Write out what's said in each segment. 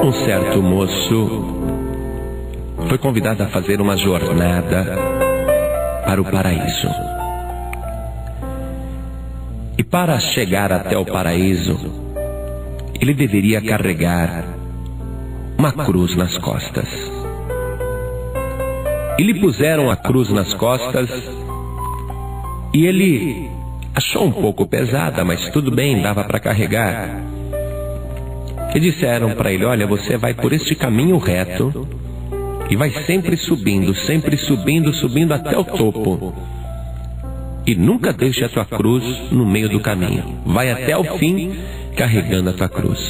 Um certo moço foi convidado a fazer uma jornada para o paraíso. E para chegar até o paraíso, ele deveria carregar uma cruz nas costas. E lhe puseram a cruz nas costas e ele achou um pouco pesada, mas tudo bem, dava para carregar. E disseram para ele: olha, você vai por este caminho reto e vai sempre subindo, subindo até o topo. E nunca deixe a tua cruz no meio do caminho. Vai até o fim carregando a tua cruz.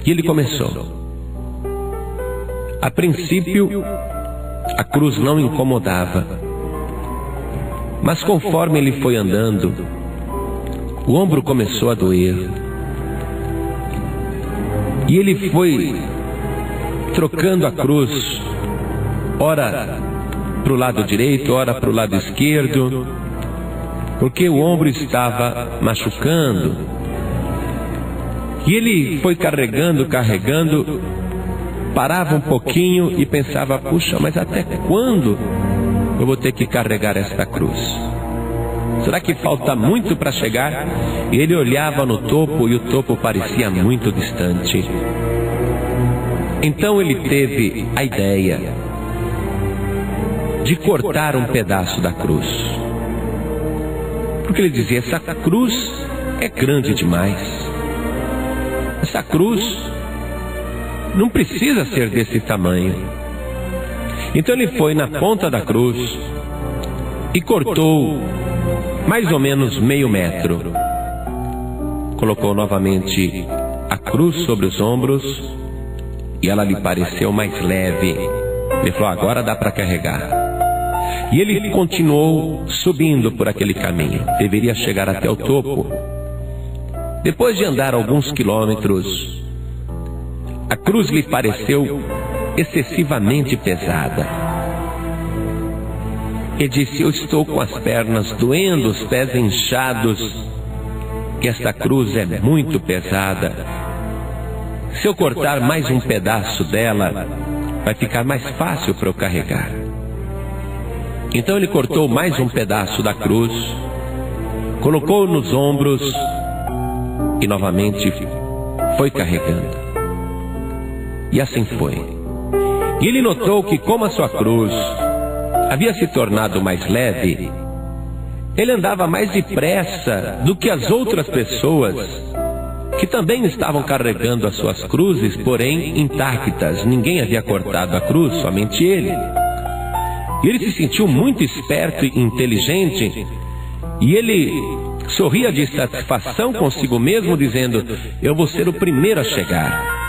E ele começou. A princípio, a cruz não incomodava. Mas conforme ele foi andando, o ombro começou a doer. E ele foi trocando a cruz, ora para o lado direito, ora para o lado esquerdo, porque o ombro estava machucando. E ele foi carregando, parava um pouquinho e pensava: puxa, mas até quando eu vou ter que carregar esta cruz? Será que falta muito para chegar? E ele olhava no topo e o topo parecia muito distante. Então ele teve a ideia de cortar um pedaço da cruz. Porque ele dizia: essa cruz é grande demais. Essa cruz não precisa ser desse tamanho. Então ele foi na ponta da cruz e cortou mais ou menos meio metro. Colocou novamente a cruz sobre os ombros e ela lhe pareceu mais leve. Ele falou: agora dá para carregar. E ele continuou subindo por aquele caminho. Deveria chegar até o topo. Depois de andar alguns quilômetros, a cruz lhe pareceu excessivamente pesada. Ele disse: eu estou com as pernas doendo, os pés inchados, que esta cruz é muito pesada. Se eu cortar mais um pedaço dela, vai ficar mais fácil para eu carregar. Então ele cortou mais um pedaço da cruz, colocou nos ombros e novamente foi carregando. E assim foi. E ele notou que, como a sua cruz havia se tornado mais leve, ele andava mais depressa do que as outras pessoas que também estavam carregando as suas cruzes, porém intactas. Ninguém havia cortado a cruz, somente ele. E ele se sentiu muito esperto e inteligente, e ele sorria de satisfação consigo mesmo, dizendo: eu vou ser o primeiro a chegar.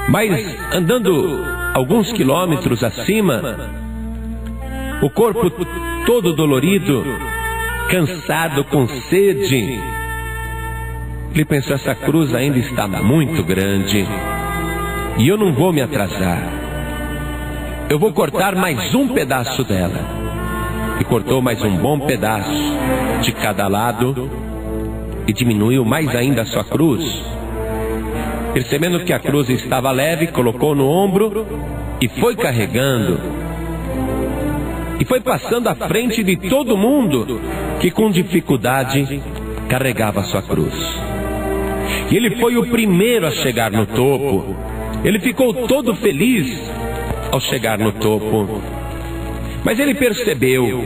Mas andando alguns quilômetros acima, o corpo todo dolorido, cansado, com sede, ele pensou: essa cruz ainda está muito grande e eu não vou me atrasar. Eu vou cortar mais um pedaço dela. E cortou mais um bom pedaço de cada lado e diminuiu mais ainda a sua cruz. Percebendo que a cruz estava leve, colocou no ombro e foi carregando. E foi passando à frente de todo mundo que com dificuldade carregava a sua cruz. E ele foi o primeiro a chegar no topo. Ele ficou todo feliz ao chegar no topo. Mas ele percebeu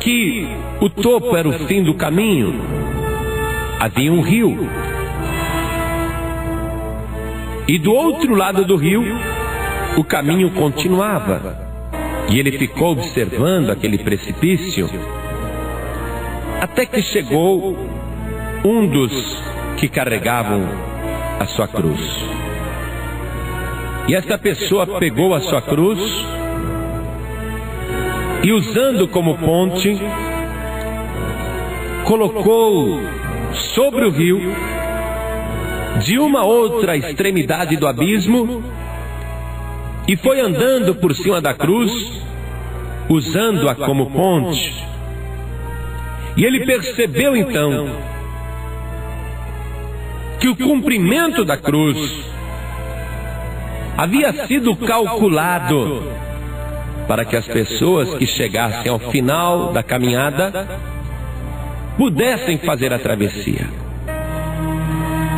que o topo era o fim do caminho. Havia um rio. E do outro lado do rio, o caminho continuava. E ele ficou observando aquele precipício, até que chegou um dos que carregavam a sua cruz. E esta pessoa pegou a sua cruz e, usando como ponte, colocou sobre o rio, de uma outra extremidade do abismo, e foi andando por cima da cruz, usando-a como ponte. E ele percebeu então que o comprimento da cruz havia sido calculado para que as pessoas que chegassem ao final da caminhada pudessem fazer a travessia.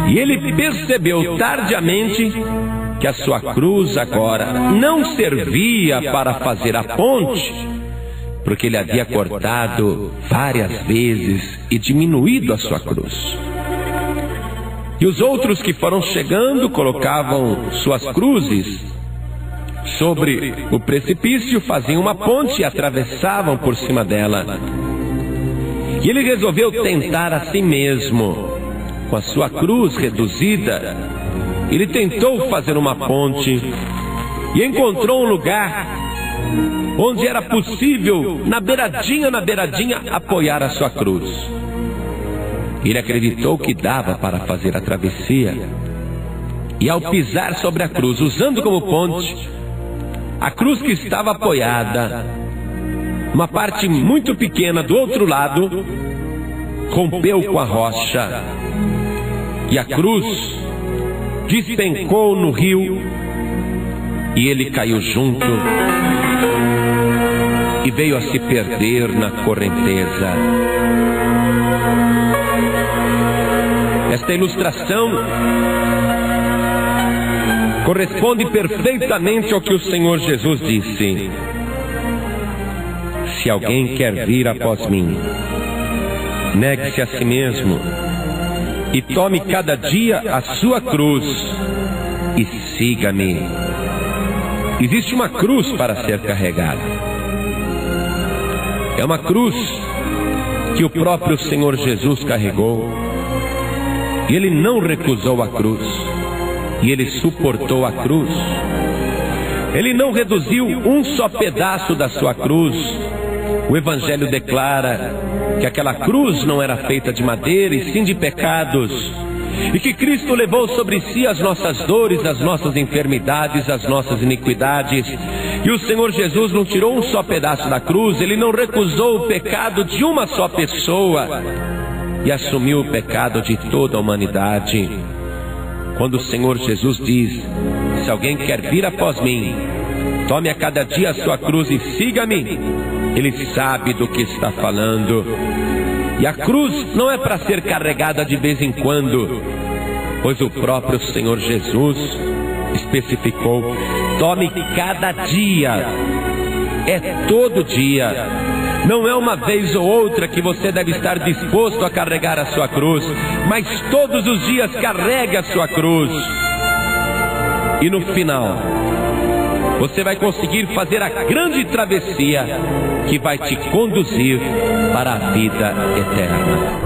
E ele percebeu tardiamente que a sua cruz agora não servia para fazer a ponte, porque ele havia cortado várias vezes e diminuído a sua cruz. E os outros que foram chegando colocavam suas cruzes sobre o precipício, faziam uma ponte e atravessavam por cima dela. E ele resolveu tentar a si mesmo, com a sua cruz reduzida. Ele tentou fazer uma ponte e encontrou um lugar onde era possível, na beiradinha, apoiar a sua cruz. Ele acreditou que dava para fazer a travessia. E ao pisar sobre a cruz, usando como ponte a cruz que estava apoiada, uma parte muito pequena do outro lado rompeu com a rocha, e a cruz despencou no rio, e ele caiu junto e veio a se perder na correnteza. Esta ilustração corresponde perfeitamente ao que o Senhor Jesus disse: se alguém quer vir após mim, negue-se a si mesmo e tome cada dia a sua cruz e siga-me. Existe uma cruz para ser carregada. É uma cruz que o próprio Senhor Jesus carregou. E ele não recusou a cruz. E ele suportou a cruz. Ele não reduziu um só pedaço da sua cruz. O Evangelho declara que aquela cruz não era feita de madeira e sim de pecados, e que Cristo levou sobre si as nossas dores, as nossas enfermidades, as nossas iniquidades. E o Senhor Jesus não tirou um só pedaço da cruz. Ele não recusou o pecado de uma só pessoa e assumiu o pecado de toda a humanidade. Quando o Senhor Jesus diz: se alguém quer vir após mim, tome a cada dia a sua cruz e siga-me, ele sabe do que está falando. E a cruz não é para ser carregada de vez em quando, pois o próprio Senhor Jesus especificou: tome cada dia, é todo dia. Não é uma vez ou outra que você deve estar disposto a carregar a sua cruz, mas todos os dias carregue a sua cruz. E no final, você vai conseguir fazer a grande travessia que vai te conduzir para a vida eterna.